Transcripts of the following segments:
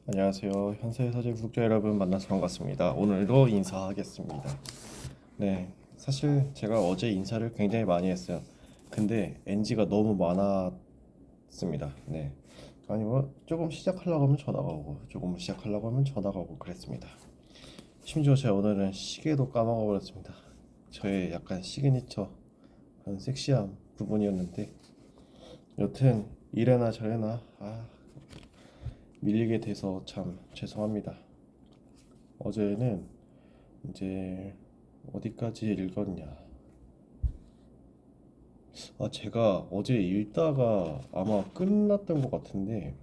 안녕하세요. 현세의 사제 구독자 여러분 만나서 반갑습니다. 오늘도 인사하겠습니다. 네, 사실 제가 어제 인사를 굉장히 많이 했어요. 근데 NG가 너무 많았습니다. 네, 아니 뭐 조금 시작하려고 하면 전화가 오고 조금 시작하려고 하면 전화가 오고 그랬습니다. 심지어 제가 오늘은 시계도 까먹어 버렸습니다. 저의 약간 시그니처 그런 섹시한 부분이었는데 여튼 이래나 저래나 밀리게 돼서 참 죄송합니다. 어제는 이제 어디까지 읽었냐? 제가 어제 읽다가 아마 끝났던 것 같은데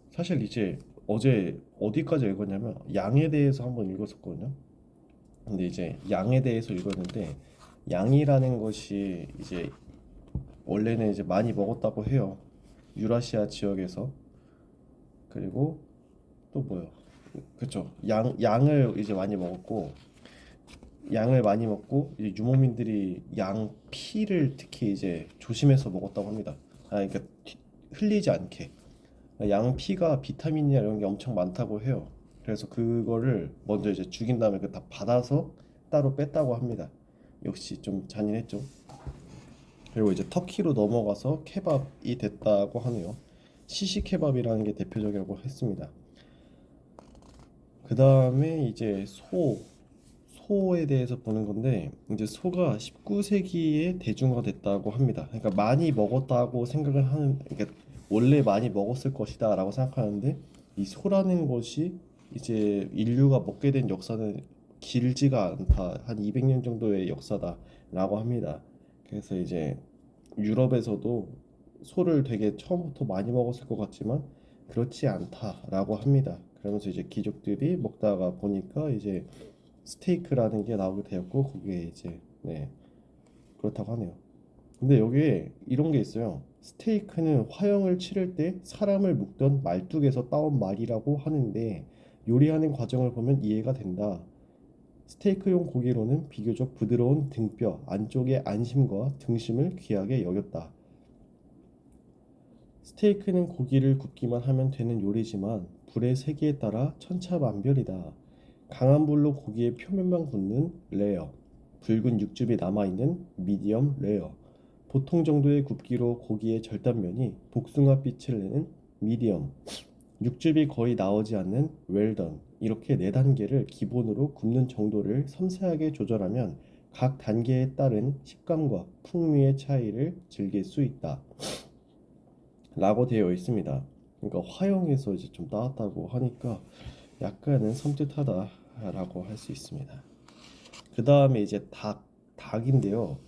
사실 이제 어제 어디까지 읽었냐면 양에 대해서 한번 읽었었거든요. 근데 이제 양에 대해서 읽었는데 양이라는 것이 이제 원래는 이제 많이 먹었다고 해요. 유라시아 지역에서. 그리고 또 뭐요? 그쵸. 양을 이제 많이 먹었고 양을 많이 먹고 이제 유목민들이 양 피를 특히 이제 조심해서 먹었다고 합니다. 그러니까 흘리지 않게. 양 피가 비타민이나 이런 게 엄청 많다고 해요. 그래서 그거를 먼저 이제 죽인 다음에 그 다 받아서 따로 뺐다고 합니다. 역시 좀 잔인했죠. 그리고 이제 터키로 넘어가서 케밥이 됐다고 하네요. 시시 케밥이라는 게 대표적이라고 했습니다. 그 다음에 이제 소에 대해서 보는 건데 이제 소가 19세기에 대중화됐다고 합니다. 그러니까 많이 먹었다고 생각을 하는 그러니까 원래 많이 먹었을 것이다라고 생각하는데 이 소라는 것이 이제 인류가 먹게 된 역사는 길지가 않다. 한 200년 정도의 역사다라고 합니다. 그래서 이제 유럽에서도 소를 되게 처음부터 많이 먹었을 것 같지만 그렇지 않다라고 합니다. 그러면서 이제 귀족들이 먹다가 보니까 이제 스테이크라는 게 나오게 되었고 거기에 이제 네 그렇다고 하네요. 근데 여기에 이런 게 있어요. 스테이크는 화형을 치를 때 사람을 묶던 말뚝에서 따온 말이라고 하는데 요리하는 과정을 보면 이해가 된다. 스테이크용 고기로는 비교적 부드러운 등뼈 안쪽의 안심과 등심을 귀하게 여겼다. 스테이크는 고기를 굽기만 하면 되는 요리지만 불의 세기에 따라 천차만별이다. 강한 불로 고기의 표면만 굽는 레어, 붉은 육즙이 남아있는 미디엄 레어, 보통 정도의 굽기로 고기의 절단면이 복숭아빛을 내는 미디엄, 육즙이 거의 나오지 않는 웰던, 이렇게 네 단계를 기본으로 굽는 정도를 섬세하게 조절하면 각 단계에 따른 식감과 풍미의 차이를 즐길 수 있다. 라고 되어 있습니다. 그러니까 화형에서 이제 좀 따왔다고 하니까 약간은 섬뜩하다라고 할 수 있습니다. 그 다음에 이제 닭인데요.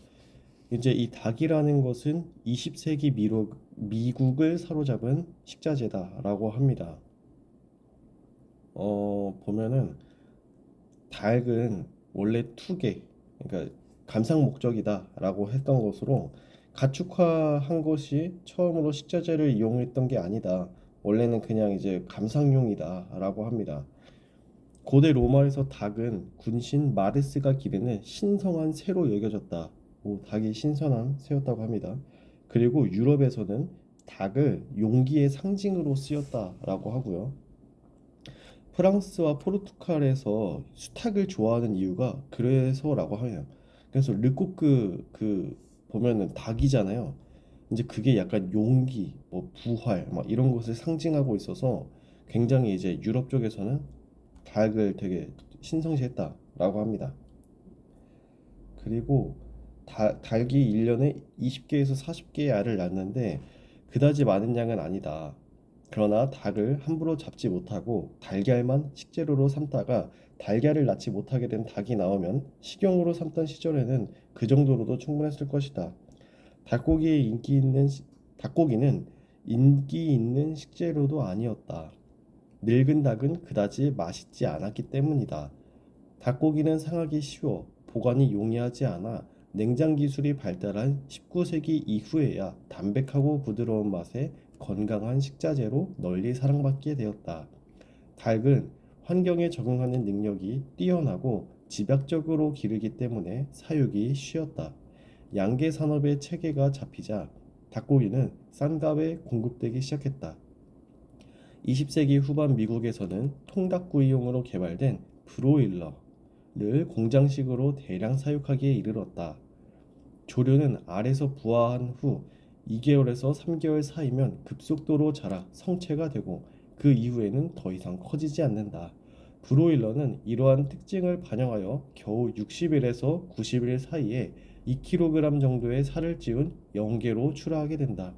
이제 이 닭이라는 것은 20세기 미국을 사로잡은 식자재다라고 합니다. 보면은 닭은 원래 투계, 그러니까 감상 목적이다라고 했던 것으로 가축화한 것이 처음으로 식자재를 이용했던 게 아니다. 원래는 그냥 이제 감상용이다라고 합니다. 고대 로마에서 닭은 군신 마르스가 기르는 신성한 새로 여겨졌다. 닭이 신선한 새였다고 합니다. 그리고 유럽에서는 닭을 용기의 상징으로 쓰였다라고 하고요. 프랑스와 포르투갈에서 수탉을 좋아하는 이유가 그래서라고 해요. 그래서 르코크 그 보면은 닭이잖아요. 이제 그게 약간 용기, 뭐 부활, 막 이런 것을 상징하고 있어서 굉장히 이제 유럽 쪽에서는 닭을 되게 신성시했다라고 합니다. 그리고 닭이 1년에 20개에서 40개의 알을 낳는데 그다지 많은 양은 아니다. 그러나 닭을 함부로 잡지 못하고 달걀만 식재료로 삼다가 달걀을 낳지 못하게 된 닭이 나오면 식용으로 삼던 시절에는 그 정도로도 충분했을 것이다. 닭고기의 닭고기는 인기 있는 식재료도 아니었다. 늙은 닭은 그다지 맛있지 않았기 때문이다. 닭고기는 상하기 쉬워 보관이 용이하지 않아 냉장 기술이 발달한 19세기 이후에야 담백하고 부드러운 맛에 건강한 식자재로 널리 사랑받게 되었다. 닭은 환경에 적응하는 능력이 뛰어나고 집약적으로 기르기 때문에 사육이 쉬웠다. 양계 산업의 체계가 잡히자 닭고기는 싼 값에 공급되기 시작했다. 20세기 후반 미국에서는 통닭구이용으로 개발된 브로일러를 공장식으로 대량 사육하기에 이르렀다. 조류는 알에서 부화한 후 2개월에서 3개월 사이면 급속도로 자라 성체가 되고 그 이후에는 더 이상 커지지 않는다. 브로일러는 이러한 특징을 반영하여 겨우 60일에서 90일 사이에 2kg 정도의 살을 찌운 영계로 출하하게 된다.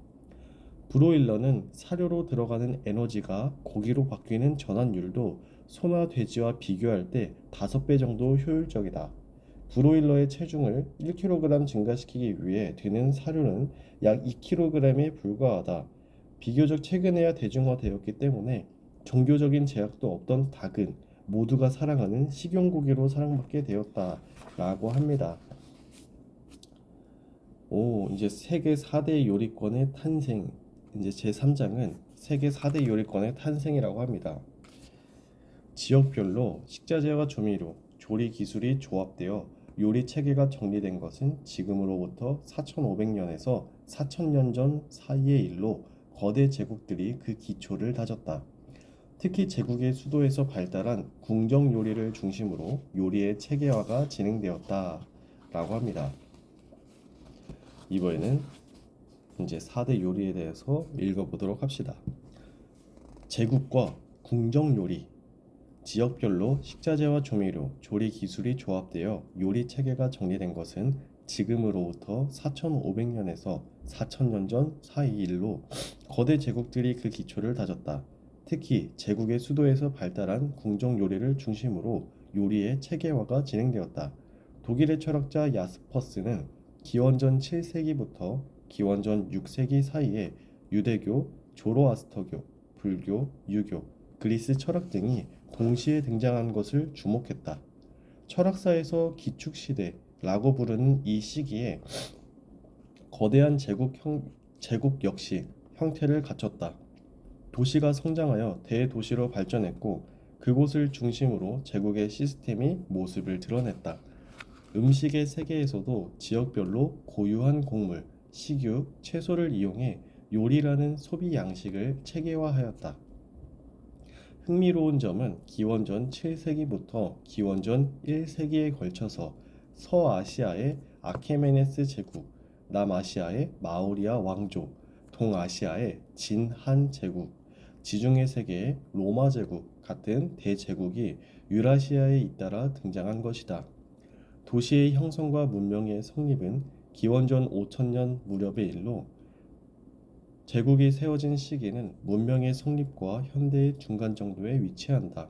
브로일러는 사료로 들어가는 에너지가 고기로 바뀌는 전환율도 소나 돼지와 비교할 때 5배 정도 효율적이다. 브로일러의 체중을 1kg 증가시키기 위해 드는 사료는 약 2kg에 불과하다. 비교적 최근에야 대중화되었기 때문에 종교적인 제약도 없던 닭은 모두가 사랑하는 식용고기로 사랑받게 되었다라고 합니다. 이제 세계 4대 요리권의 탄생. 이제 제3장은 세계 4대 요리권의 탄생이라고 합니다. 지역별로 식자재와 조미료, 조리 기술이 조합되어 요리 체계가 정리된 것은 지금으로부터 4500년에서 4000년 전 사이의 일로 거대 제국들이 그 기초를 다졌다. 특히 제국의 수도에서 발달한 궁정 요리를 중심으로 요리의 체계화가 진행되었다라고 합니다. 이번에는 이제 4대 요리에 대해서 읽어보도록 합시다. 제국과 궁정 요리. 지역별로 식자재와 조미료, 조리 기술이 조합되어 요리 체계가 정리된 것은 지금으로부터 4500년에서 4000년 전 사이 일로 거대 제국들이 그 기초를 다졌다. 특히 제국의 수도에서 발달한 궁정 요리를 중심으로 요리의 체계화가 진행되었다. 독일의 철학자 야스퍼스는 기원전 7세기부터 기원전 6세기 사이에 유대교, 조로아스터교, 불교, 유교, 그리스 철학 등이 동시에 등장한 것을 주목했다. 철학사에서 기축시대라고 부르는 이 시기에 거대한 제국 역시 형태를 갖췄다. 도시가 성장하여 대도시로 발전했고 그곳을 중심으로 제국의 시스템이 모습을 드러냈다. 음식의 세계에서도 지역별로 고유한 곡물, 식유, 채소를 이용해 요리라는 소비 양식을 체계화하였다. 흥미로운 점은 기원전 7세기부터 기원전 1세기에 걸쳐서 서아시아의 아케메네스 제국, 남아시아의 마우리아 왕조, 동아시아의 진한 제국, 지중해 세계의 로마 제국 같은 대제국이 유라시아에 잇따라 등장한 것이다. 도시의 형성과 문명의 성립은 기원전 5000년 무렵의 일로 제국이 세워진 시기는 문명의 성립과 현대의 중간 정도에 위치한다.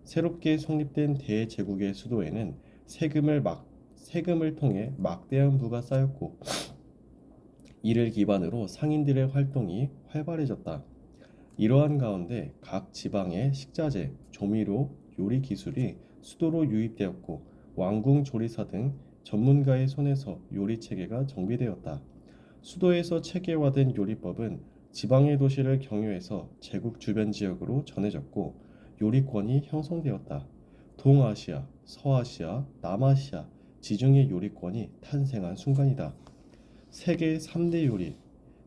새롭게 성립된 대제국의 수도에는 세금을 통해 막대한 부가 쌓였고 이를 기반으로 상인들의 활동이 활발해졌다. 이러한 가운데 각 지방의 식자재, 조미료, 요리 기술이 수도로 유입되었고 왕궁 조리사 등 전문가의 손에서 요리 체계가 정비되었다. 수도에서 체계화된 요리법은 지방의 도시를 경유해서 제국 주변 지역으로 전해졌고 요리권이 형성되었다. 동아시아, 서아시아, 남아시아, 지중해 요리권이 탄생한 순간이다. 세계 3대 요리.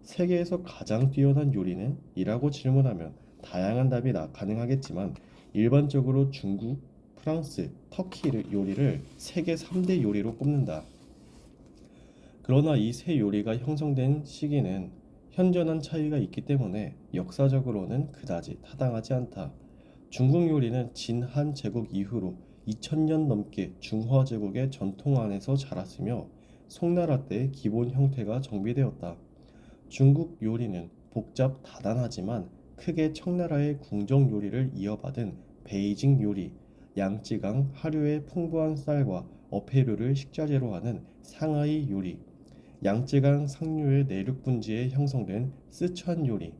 세계에서 가장 뛰어난 요리는? 이라고 질문하면 다양한 답이 가능하겠지만 일반적으로 중국, 프랑스, 터키 요리를 세계 3대 요리로 꼽는다. 그러나 이 세 요리가 형성된 시기는 현저한 차이가 있기 때문에 역사적으로는 그다지 타당하지 않다. 중국 요리는 진한 제국 이후로 2000년 넘게 중화 제국의 전통 안에서 자랐으며 송나라 때 기본 형태가 정비되었다. 중국 요리는 복잡 다단하지만 크게 청나라의 궁정 요리를 이어받은 베이징 요리, 양쯔강 하류의 풍부한 쌀과 어패류를 식자재로 하는 상하이 요리, 양쯔강 상류의 내륙 분지에 형성된 쓰촨 요리,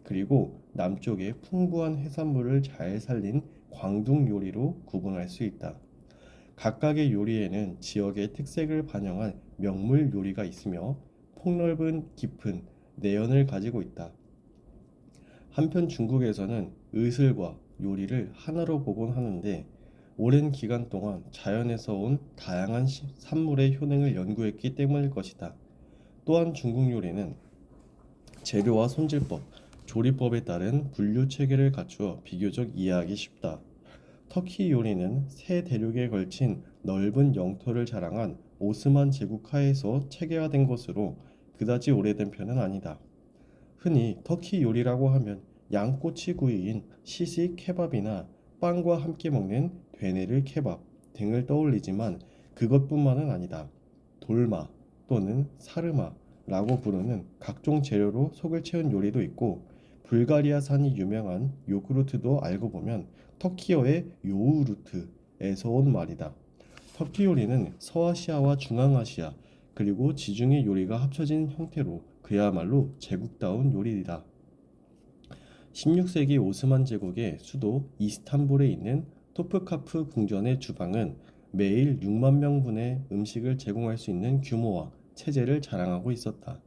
그리고 남쪽의 풍부한 해산물을 잘 살린 광둥 요리로 구분할 수 있다. 각각의 요리에는 지역의 특색을 반영한 명물 요리가 있으며 폭넓은 깊은 내연을 가지고 있다. 한편 중국에서는 의슬과 요리를 하나로 보곤 하는데 오랜 기간 동안 자연에서 온 다양한 산물의 효능을 연구했기 때문일 것이다. 또한 중국 요리는 재료와 손질법, 조리법에 따른 분류 체계를 갖추어 비교적 이해하기 쉽다. 터키 요리는 세 대륙에 걸친 넓은 영토를 자랑한 오스만 제국 하에서 체계화된 것으로 그다지 오래된 편은 아니다. 흔히 터키 요리라고 하면 양꼬치 구이인 시식 케밥이나 빵과 함께 먹는 되네르 케밥 등을 떠올리지만 그것뿐만은 아니다. 돌마 또는 사르마라고 부르는 각종 재료로 속을 채운 요리도 있고 불가리아산이 유명한 요구르트도 알고 보면 터키어의 요우르트에서 온 말이다. 터키 요리는 서아시아와 중앙아시아 그리고 지중해 요리가 합쳐진 형태로 그야말로 제국다운 요리이다. 16세기 오스만 제국의 수도 이스탄불에 있는 토프카프 궁전의 주방은 매일 6만 명분의 음식을 제공할 수 있는 규모와 체제를 자랑하고 있었다.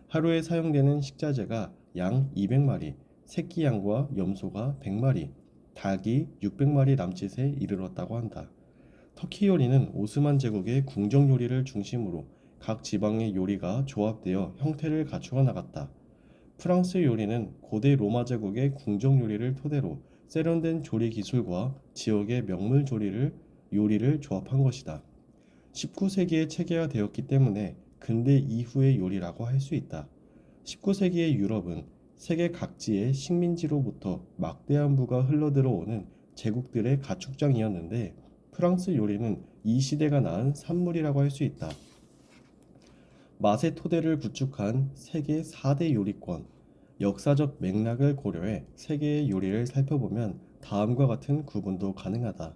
하루에 사용되는 식자재가 양 200마리, 새끼 양과 염소가 100마리, 닭이 600마리 남짓에 이르렀다고 한다. 터키 요리는 오스만 제국의 궁정 요리를 중심으로 각 지방의 요리가 조합되어 형태를 갖추어 나갔다. 프랑스 요리는 고대 로마 제국의 궁정 요리를 토대로 세련된 조리 기술과 지역의 명물 요리를 조합한 것이다. 19세기에 체계화되었기 때문에 근대 이후의 요리라고 할 수 있다. 19세기의 유럽은 세계 각지의 식민지로부터 막대한 부가 흘러들어오는 제국들의 가축장이었는데 프랑스 요리는 이 시대가 낳은 산물이라고 할 수 있다. 맛의 토대를 구축한 세계 4대 요리권, 역사적 맥락을 고려해 세계의 요리를 살펴보면 다음과 같은 구분도 가능하다.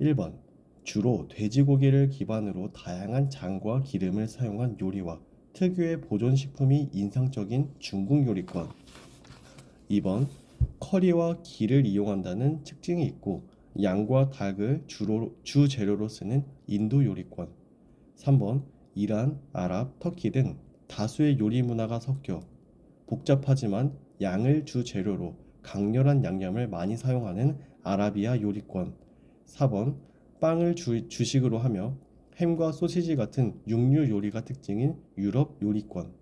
1번. 주로 돼지고기를 기반으로 다양한 장과 기름을 사용한 요리와 특유의 보존식품이 인상적인 중국 요리권. 2번. 커리와 기를 이용한다는 특징이 있고 양과 닭을 주재료로 쓰는 인도 요리권. 3번. 이란, 아랍, 터키 등 다수의 요리 문화가 섞여 복잡하지만 양을 주재료로 강렬한 양념을 많이 사용하는 아라비아 요리권. 4번. 빵을 주식으로 하며 햄과 소시지 같은 육류 요리가 특징인 유럽 요리권.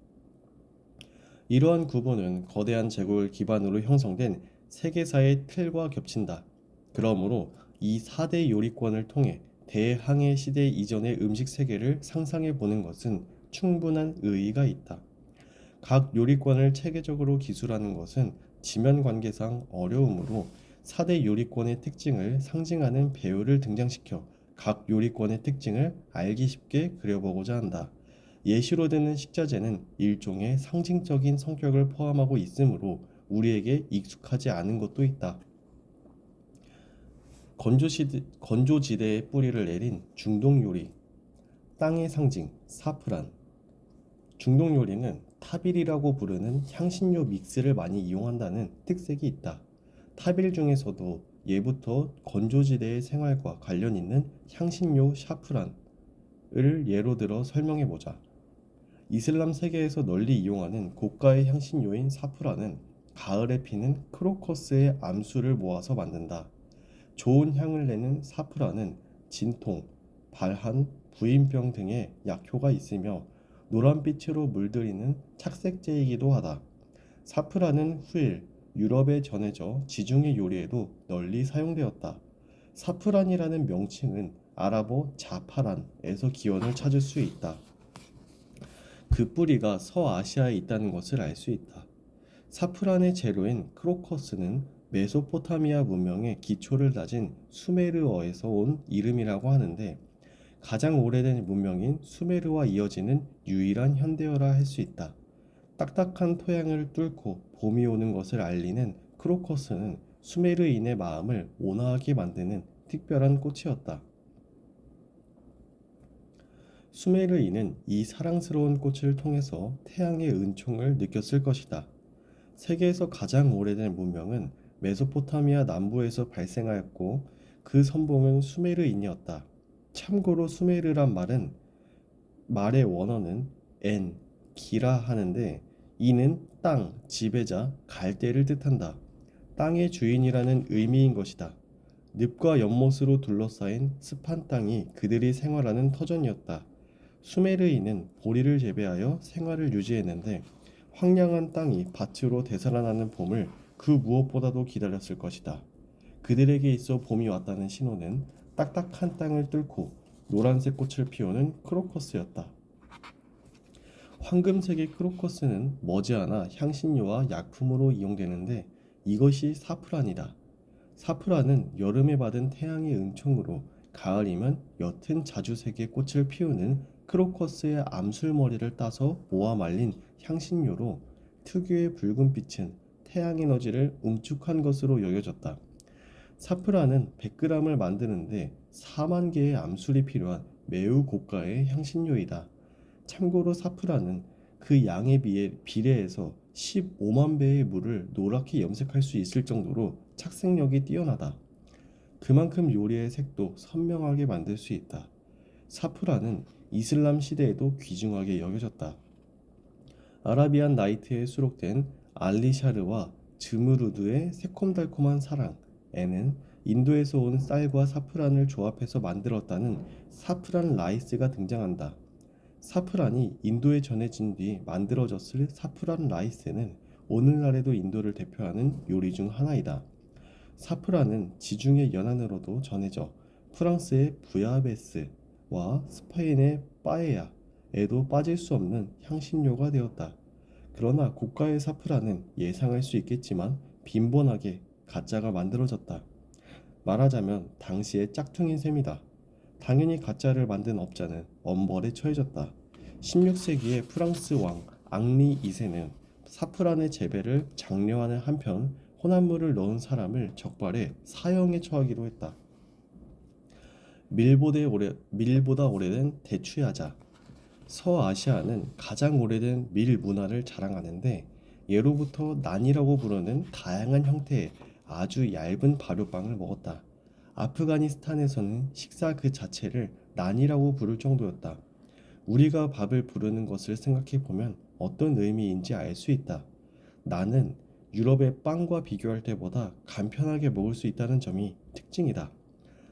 이러한 구분은 거대한 제국을 기반으로 형성된 세계사의 틀과 겹친다. 그러므로 이 4대 요리권을 통해 대항해 시대 이전의 음식 세계를 상상해 보는 것은 충분한 의의가 있다. 각 요리권을 체계적으로 기술하는 것은 지면 관계상 어려우므로 4대 요리권의 특징을 상징하는 배우를 등장시켜 각 요리권의 특징을 알기 쉽게 그려보고자 한다. 예시로 드는 식자재는 일종의 상징적인 성격을 포함하고 있으므로 우리에게 익숙하지 않은 것도 있다. 건조지대에 뿌리를 내린 중동 요리, 땅의 상징, 사프란. 중동 요리는 타빌이라고 부르는 향신료 믹스를 많이 이용한다는 특색이 있다. 타빌 중에서도 예부터 건조지대의 생활과 관련 있는 향신료 샤프란을 예로 들어 설명해 보자. 이슬람 세계에서 널리 이용하는 고가의 향신료인 사프란은 가을에 피는 크로커스의 암수를 모아서 만든다. 좋은 향을 내는 사프란은 진통, 발한, 부인병 등의 약효가 있으며 노란빛으로 물들이는 착색제이기도 하다. 사프란은 후일 유럽에 전해져 지중해 요리에도 널리 사용되었다. 사프란이라는 명칭은 아랍어 자파란에서 기원을 찾을 수 있다. 그 뿌리가 서아시아에 있다는 것을 알 수 있다. 사프란의 재료인 크로커스는 메소포타미아 문명의 기초를 다진 수메르어에서 온 이름이라고 하는데 가장 오래된 문명인 수메르와 이어지는 유일한 현대어라 할 수 있다. 딱딱한 토양을 뚫고 봄이 오는 것을 알리는 크로커스는 수메르인의 마음을 온화하게 만드는 특별한 꽃이었다. 수메르인은 이 사랑스러운 꽃을 통해서 태양의 은총을 느꼈을 것이다. 세계에서 가장 오래된 문명은 메소포타미아 남부에서 발생하였고 그 선봉은 수메르인이었다. 참고로 수메르란 말의 원어는 기라 하는데 이는 땅, 지배자, 갈대를 뜻한다. 땅의 주인이라는 의미인 것이다. 늪과 연못으로 둘러싸인 습한 땅이 그들이 생활하는 터전이었다. 수메르인은 보리를 재배하여 생활을 유지했는데 황량한 땅이 밭으로 되살아나는 봄을 그 무엇보다도 기다렸을 것이다. 그들에게 있어 봄이 왔다는 신호는 딱딱한 땅을 뚫고 노란색 꽃을 피우는 크로커스였다. 황금색의 크로커스는 머지않아 향신료와 약품으로 이용되는데 이것이 사프란이다. 사프란은 여름에 받은 태양의 은총으로 가을이면 옅은 자주색의 꽃을 피우는 크로커스의 암술머리를 따서 모아 말린 향신료로 특유의 붉은 빛은 태양 에너지를 응축한 것으로 여겨졌다. 사프란은 100g을 만드는데 4만 개의 암술이 필요한 매우 고가의 향신료이다. 참고로 사프란은 그 양에 비해 비례해서 15만 배의 물을 노랗게 염색할 수 있을 정도로 착색력이 뛰어나다. 그만큼 요리의 색도 선명하게 만들 수 있다. 사프란은 이슬람 시대에도 귀중하게 여겨졌다. 아라비안 나이트에 수록된 알리샤르와 즈무르드의 새콤달콤한 사랑에는 인도에서 온 쌀과 사프란을 조합해서 만들었다는 사프란 라이스가 등장한다. 사프란이 인도에 전해진 뒤 만들어졌을 사프란 라이스는 오늘날에도 인도를 대표하는 요리 중 하나이다. 사프란은 지중해 연안으로도 전해져 프랑스의 부야베스와 스페인의 빠에야에도 빠질 수 없는 향신료가 되었다. 그러나 고가의 사프란은 예상할 수 있겠지만 빈번하게 가짜가 만들어졌다. 말하자면 당시의 짝퉁인 셈이다. 당연히 가짜를 만든 업자는 엄벌에 처해졌다. 16세기의 프랑스 왕 앙리 2세는 사프란의 재배를 장려하는 한편 혼합물을 넣은 사람을 적발해 사형에 처하기도 했다. 밀보다 오래된 대추야자. 서아시아는 가장 오래된 밀 문화를 자랑하는데 예로부터 난이라고 부르는 다양한 형태의 아주 얇은 발효빵을 먹었다. 아프가니스탄에서는 식사 그 자체를 난이라고 부를 정도였다. 우리가 밥을 부르는 것을 생각해 보면 어떤 의미인지 알 수 있다. 나는 유럽의 빵과 비교할 때보다 간편하게 먹을 수 있다는 점이 특징이다.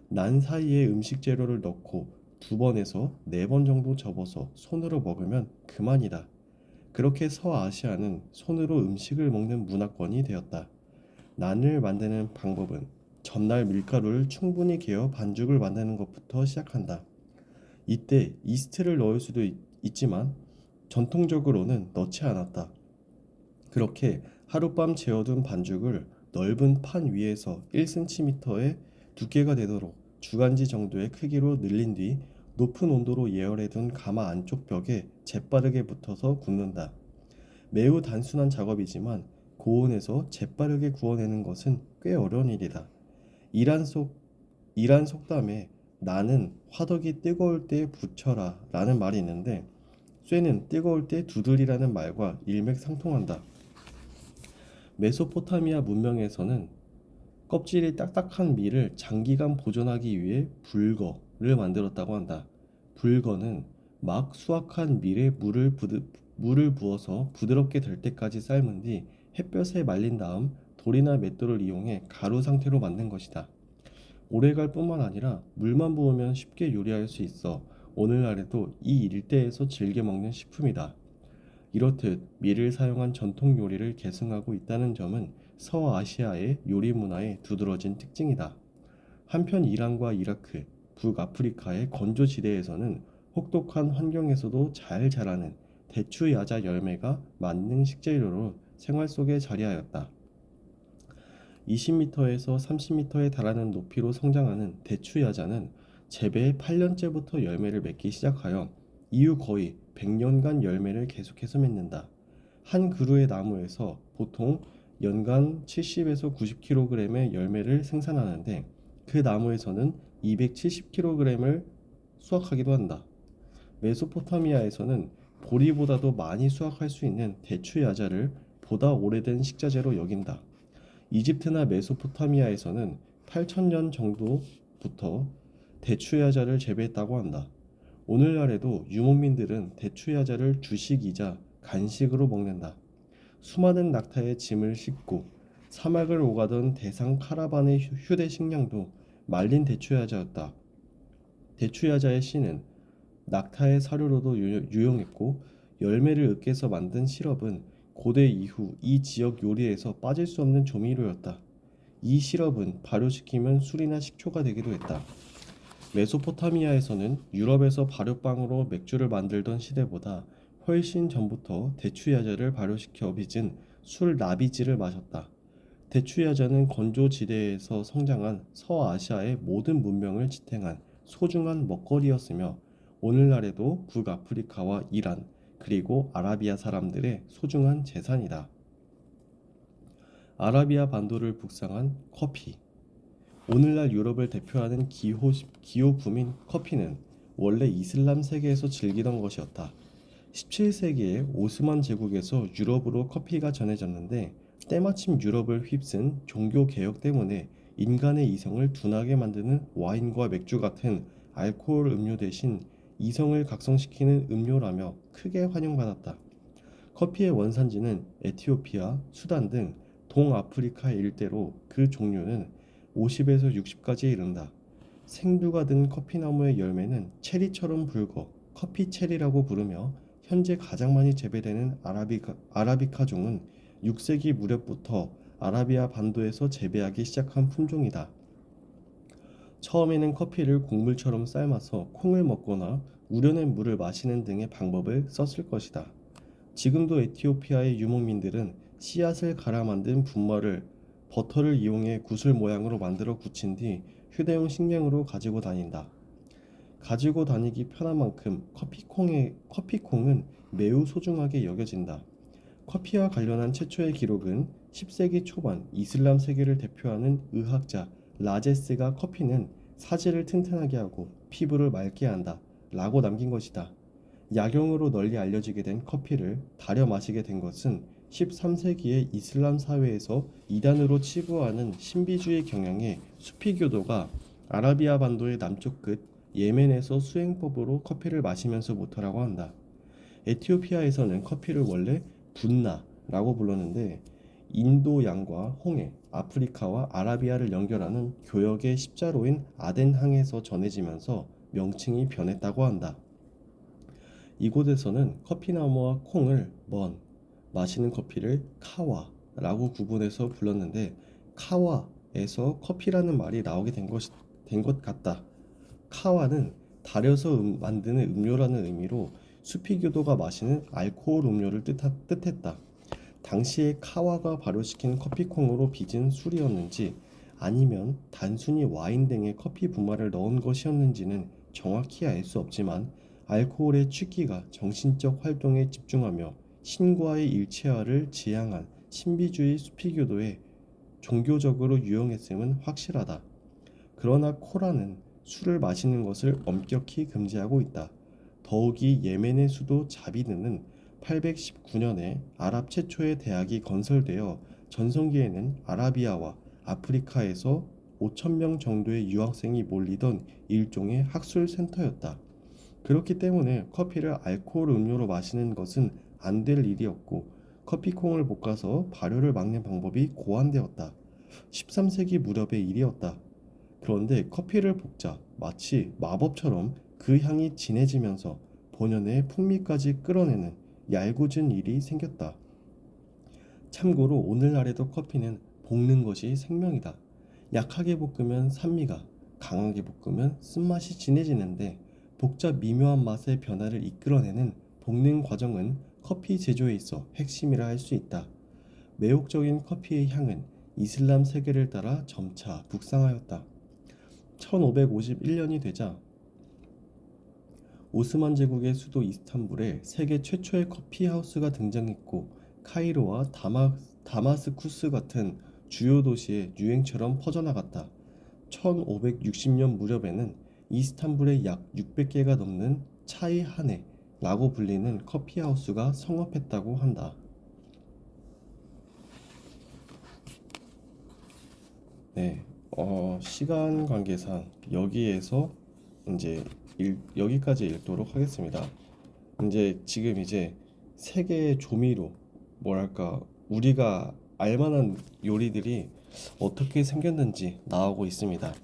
난 사이에 음식 재료를 넣고 2번에서 4번 정도 접어서 손으로 먹으면 그만이다. 그렇게 서아시아는 손으로 음식을 먹는 문화권이 되었다. 난을 만드는 방법은 전날 밀가루를 충분히 개어 반죽을 만드는 것부터 시작한다. 이때 이스트를 넣을 수도 있지만 전통적으로는 넣지 않았다. 그렇게 하룻밤 재워둔 반죽을 넓은 판 위에서 1cm의 두께가 되도록 주간지 정도의 크기로 늘린 뒤 높은 온도로 예열해둔 가마 안쪽 벽에 재빠르게 붙어서 굽는다. 매우 단순한 작업이지만 고온에서 재빠르게 구워내는 것은 꽤 어려운 일이다. 이란 속 이란 속담에 나는 화덕이 뜨거울 때 붙여라 라는 말이 있는데 쇠는 뜨거울 때 두들이라는 말과 일맥상통한다. 메소포타미아 문명에서는 껍질이 딱딱한 밀을 장기간 보존하기 위해 불거를 만들었다고 한다. 불거는 막 수확한 밀에 물을 부어서 부드럽게 될 때까지 삶은 뒤 햇볕에 말린 다음 돌이나 맷돌을 이용해 가루 상태로 만든 것이다. 오래갈 뿐만 아니라 물만 부으면 쉽게 요리할 수 있어 오늘날에도 이 일대에서 즐겨 먹는 식품이다. 이렇듯 밀을 사용한 전통 요리를 계승하고 있다는 점은 서아시아의 요리 문화의 두드러진 특징이다. 한편 이란과 이라크, 북아프리카의 건조 지대에서는 혹독한 환경에서도 잘 자라는 대추 야자 열매가 만능 식재료로 생활 속에 자리하였다. 20m에서 30m에 달하는 높이로 성장하는 대추 야자는 재배 8년째부터 열매를 맺기 시작하여 이후 거의 100년간 열매를 계속해서 맺는다. 한 그루의 나무에서 보통 연간 70에서 90kg의 열매를 생산하는데 그 나무에서는 270kg을 수확하기도 한다. 메소포타미아에서는 보리보다도 많이 수확할 수 있는 대추 야자를 보다 오래된 식자재로 여긴다. 이집트나 메소포타미아에서는 8천년 정도부터 대추야자를 재배했다고 한다. 오늘날에도 유목민들은 대추야자를 주식이자 간식으로 먹는다. 수많은 낙타의 짐을 싣고 사막을 오가던 대상 카라반의 휴대 식량도 말린 대추야자였다. 대추야자의 씨는 낙타의 사료로도 유용했고 열매를 으깨서 만든 시럽은 고대 이후 이 지역 요리에서 빠질 수 없는 조미료였다. 이 시럽은 발효시키면 술이나 식초가 되기도 했다. 메소포타미아에서는 유럽에서 발효빵으로 맥주를 만들던 시대보다 훨씬 전부터 대추야자를 발효시켜 빚은 술 나비지를 마셨다. 대추야자는 건조지대에서 성장한 서아시아의 모든 문명을 지탱한 소중한 먹거리였으며 오늘날에도 북아프리카와 이란 그리고 아라비아 사람들의 소중한 재산이다. 아라비아 반도를 북상한 커피. 오늘날 유럽을 대표하는 기호품인 커피는 원래 이슬람 세계에서 즐기던 것이었다. 17세기에 오스만 제국에서 유럽으로 커피가 전해졌는데 때마침 유럽을 휩쓴 종교 개혁 때문에 인간의 이성을 둔하게 만드는 와인과 맥주 같은 알코올 음료 대신 이성을 각성시키는 음료라며 크게 환영받았다. 커피의 원산지는 에티오피아, 수단 등 동아프리카 일대로 그 종류는 50에서 60가지에 이른다. 생두가 든 커피나무의 열매는 체리처럼 붉어 커피 체리라고 부르며 현재 가장 많이 재배되는 아라비카종은 6세기 무렵부터 아라비아 반도에서 재배하기 시작한 품종이다. 처음에는 커피를 곡물처럼 삶아서 콩을 먹거나 우려낸 물을 마시는 등의 방법을 썼을 것이다. 지금도 에티오피아의 유목민들은 씨앗을 갈아 만든 분말을 버터를 이용해 구슬 모양으로 만들어 굳힌 뒤 휴대용 식량으로 가지고 다닌다. 가지고 다니기 편한 만큼 커피콩은 매우 소중하게 여겨진다. 커피와 관련한 최초의 기록은 10세기 초반 이슬람 세계를 대표하는 의학자 라제스가 커피는 사지를 튼튼하게 하고 피부를 맑게 한다 라고 남긴 것이다. 약용으로 널리 알려지게 된 커피를 달여 마시게 된 것은 13세기의 이슬람 사회에서 이단으로 치부하는 신비주의 경향의 수피교도가 아라비아 반도의 남쪽 끝 예멘에서 수행법으로 커피를 마시면서부터라고 한다. 에티오피아에서는 커피를 원래 분나라고 불렀는데 인도 양과 홍해, 아프리카와 아라비아를 연결하는 교역의 십자로인 아덴항에서 전해지면서 명칭이 변했다고 한다. 이곳에서는 커피나무와 콩을 마시는 커피를 카와라고 구분해서 불렀는데 카와에서 커피라는 말이 나오게 된 것 같다. 카와는 달여서 만드는 음료라는 의미로 수피교도가 마시는 알코올 음료를 뜻했다. 당시에 카와가 발효시킨 커피콩으로 빚은 술이었는지 아니면 단순히 와인 등의 커피 분말을 넣은 것이었는지는 정확히 알 수 없지만 알코올의 취기가 정신적 활동에 집중하며 신과의 일체화를 지향한 신비주의 수피교도에 종교적으로 유용했음은 확실하다. 그러나 코란은 술을 마시는 것을 엄격히 금지하고 있다. 더욱이 예멘의 수도 자비드는 819년에 아랍 최초의 대학이 건설되어 전성기에는 아라비아와 아프리카에서 5,000명 정도의 유학생이 몰리던 일종의 학술 센터였다. 그렇기 때문에 커피를 알코올 음료로 마시는 것은 안 될 일이었고 커피콩을 볶아서 발효를 막는 방법이 고안되었다. 13세기 무렵의 일이었다. 그런데 커피를 볶자 마치 마법처럼 그 향이 진해지면서 본연의 풍미까지 끌어내는 얄궂은 일이 생겼다. 참고로 오늘날에도 커피는 볶는 것이 생명이다. 약하게 볶으면 산미가, 강하게 볶으면 쓴맛이 진해지는데 복잡 미묘한 맛의 변화를 이끌어내는 볶는 과정은 커피 제조에 있어 핵심이라 할 수 있다. 매혹적인 커피의 향은 이슬람 세계를 따라 점차 북상하였다. 1551년이 되자 오스만 제국의 수도 이스탄불에 세계 최초의 커피 하우스가 등장했고 카이로와 다마스쿠스 같은 주요 도시에 유행처럼 퍼져나갔다. 1560년 무렵에는 이스탄불에 약 600개가 넘는 차이하네라고 불리는 커피 하우스가 성업했다고 한다. 네, 시간 관계상 여기에서 이제 여기까지 읽도록 하겠습니다. 지금 세계의 조미료, 뭐랄까, 우리가 알만한 요리들이 어떻게 생겼는지 나오고 있습니다.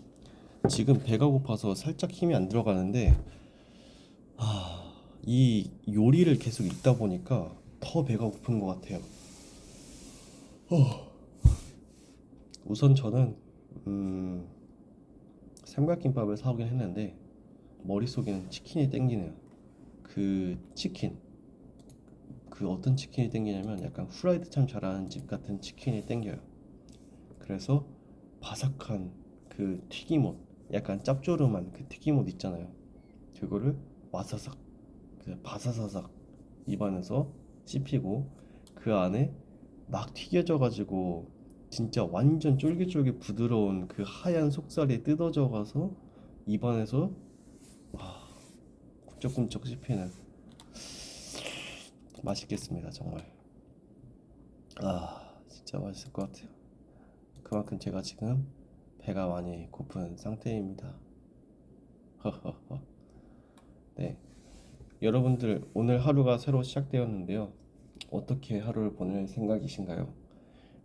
지금 배가 고파서 살짝 힘이 안 들어가는데, 이 요리를 계속 읽다 보니까 더 배가 고픈 것 같아요. 우선 저는 삼각김밥을 사오긴 했는데 머릿속에는 치킨이 땡기네요. 그 치킨, 그 어떤 치킨이 땡기냐면 약간 후라이드 참 잘하는 집 같은 치킨이 땡겨요. 그래서 바삭한 그 튀김옷, 약간 짭조름한 그 튀김옷 있잖아요. 그거를 와사삭, 그 바사사삭 입안에서 씹히고 그 안에 막 튀겨져 가지고 진짜 완전 쫄깃쫄깃 부드러운 그 하얀 속살이 뜯어져 가서 입안에서 꿈쩍꿈쩍 씹히는 맛있겠습니다 정말. 진짜 맛있을 것 같아요. 그만큼 제가 지금 배가 많이 고픈 상태입니다. 네, 여러분들 오늘 하루가 새로 시작되었는데요. 어떻게 하루를 보낼 생각이신가요?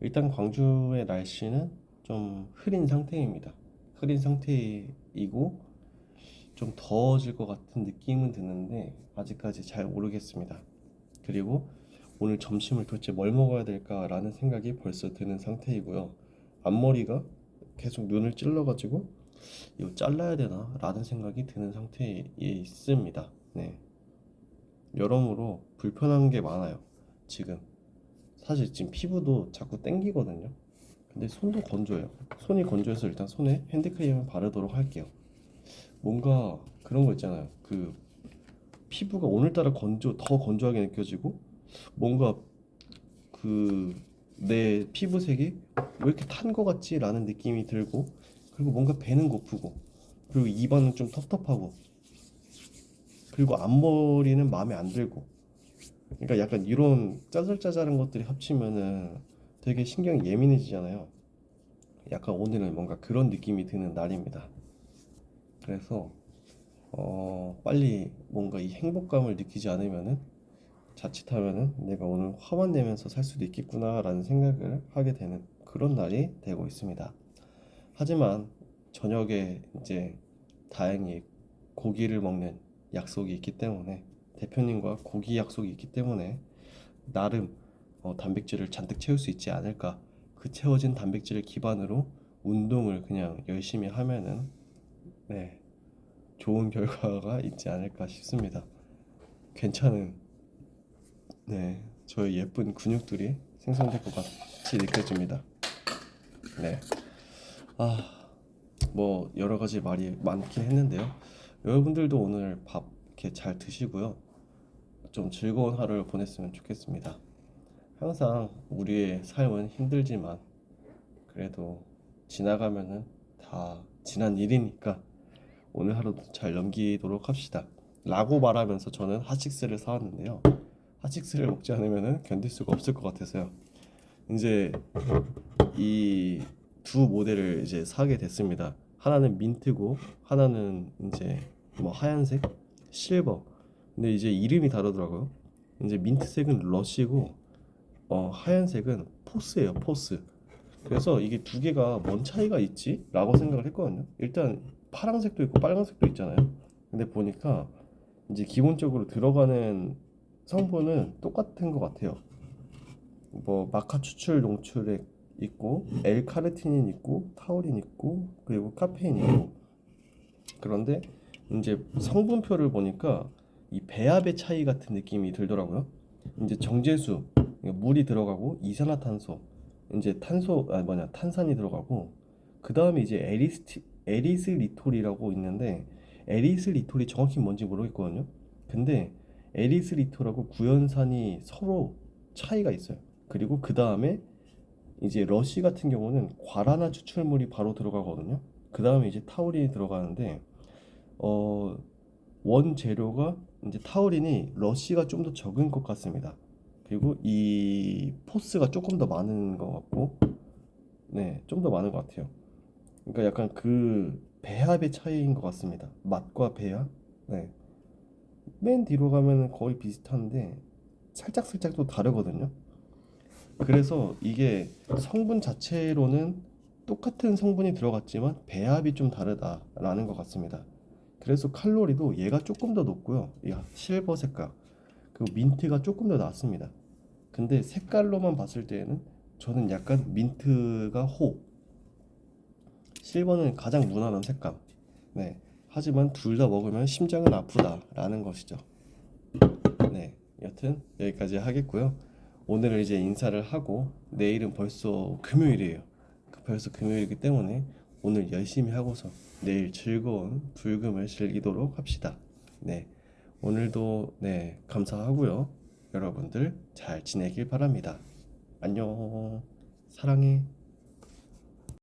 일단 광주의 날씨는 좀 흐린 상태입니다. 흐린 상태이고 좀 더워질 것 같은 느낌은 드는데 아직까지 잘 모르겠습니다. 그리고 오늘 점심을 도대체 뭘 먹어야 될까라는 생각이 벌써 드는 상태이고요. 앞머리가 계속 눈을 찔러가지고 이거 잘라야 되나 라는 생각이 드는 상태에 있습니다. 네. 여러모로 불편한 게 많아요. 지금 사실 지금 피부도 자꾸 땡기거든요. 근데 손도 건조해요. 손이 건조해서 일단 손에 핸드크림을 바르도록 할게요. 뭔가 그런 거 있잖아요. 그 피부가 오늘따라 더 건조하게 느껴지고 뭔가 그 내 피부색이 왜 이렇게 탄 거 같지? 라는 느낌이 들고 그리고 뭔가 배는 고프고 그리고 입안은 좀 텁텁하고 그리고 앞머리는 마음에 안 들고 그러니까 약간 이런 짜잘짜잘한 것들이 합치면은 되게 신경이 예민해지잖아요. 약간 오늘은 뭔가 그런 느낌이 드는 날입니다. 그래서 빨리 뭔가 이 행복감을 느끼지 않으면은 자칫하면은 내가 오늘 화만 내면서 살 수도 있겠구나라는 생각을 하게 되는 그런 날이 되고 있습니다. 하지만 저녁에 이제 다행히 고기를 먹는 약속이 있기 때문에 대표님과 고기 약속이 있기 때문에 나름 단백질을 잔뜩 채울 수 있지 않을까. 그 채워진 단백질을 기반으로 운동을 그냥 열심히 하면은 네, 좋은 결과가 있지 않을까 싶습니다. 괜찮은 네, 저의 예쁜 근육들이 생성될 것 같이 느껴집니다. 네. 아, 뭐 여러 가지 말이 많긴 했는데요. 여러분들도 오늘 밥 이렇게 잘 드시고요. 좀 즐거운 하루를 보냈으면 좋겠습니다. 항상 우리의 삶은 힘들지만 그래도 지나가면은 다 지난 일이니까 오늘 하루도 잘 넘기도록 합시다. 라고 말하면서 저는 핫식스를 사왔는데요. 핫식스를 먹지 않으면은 견딜 수가 없을 것 같아서요. 이제 이 두 모델을 이제 사게 됐습니다. 하나는 민트고 하나는 이제 뭐 하얀색, 실버. 근데 이제 이름이 다르더라고요. 이제 민트색은 러쉬고 하얀색은 포스예요, 포스. 그래서 이게 두 개가 뭔 차이가 있지? 라고 생각을 했거든요. 일단 파란색도 있고 빨간색도 있잖아요. 근데 보니까 이제 기본적으로 들어가는 성분은 똑같은 것 같아요. 뭐 마카 추출 농축액 있고 L카르티닌 있고 타우린 있고 그리고 카페인 있고 그런데 이제 성분표를 보니까 이 배합의 차이 같은 느낌이 들더라고요. 이제 정제수 그러니까 물이 들어가고 이산화탄소 이제 탄산이 들어가고 그 다음에 이제 에리스리톨이라고 있는데 에리스리톨이 정확히 뭔지 모르겠거든요. 근데 에리스리톨하고 구연산이 서로 차이가 있어요. 그리고 그 다음에 이제 러쉬 같은 경우는 과라나 추출물이 바로 들어가거든요. 그 다음에 이제 타우린이 들어가는데 어, 원 재료가 이제 타우린이 러쉬가 좀 더 적은 것 같습니다. 그리고 이 포스가 조금 더 많은 것 같고, 네, 좀 더 많은 것 같아요. 그러니까 약간 그 배합의 차이인 것 같습니다. 맛과 배합. 네, 맨 뒤로 가면은 거의 비슷한데 살짝 살짝 또 다르거든요. 그래서 이게 성분 자체로는 똑같은 성분이 들어갔지만 배합이 좀 다르다라는 것 같습니다. 그래서 칼로리도 얘가 조금 더 높고요. 이 실버 색깔 그리고 민트가 조금 더 낮습니다. 근데 색깔로만 봤을 때에는 저는 약간 민트가 호, 실버는 가장 무난한 색감. 네. 하지만 둘 다 먹으면 심장은 아프다라는 것이죠. 네. 여튼 여기까지 하겠고요. 오늘은 이제 인사를 하고 내일은 벌써 금요일이에요. 벌써 금요일이기 때문에 오늘 열심히 하고서 내일 즐거운 불금을 즐기도록 합시다. 네. 오늘도 네, 감사하고요. 여러분들 잘 지내길 바랍니다. 안녕. 사랑해.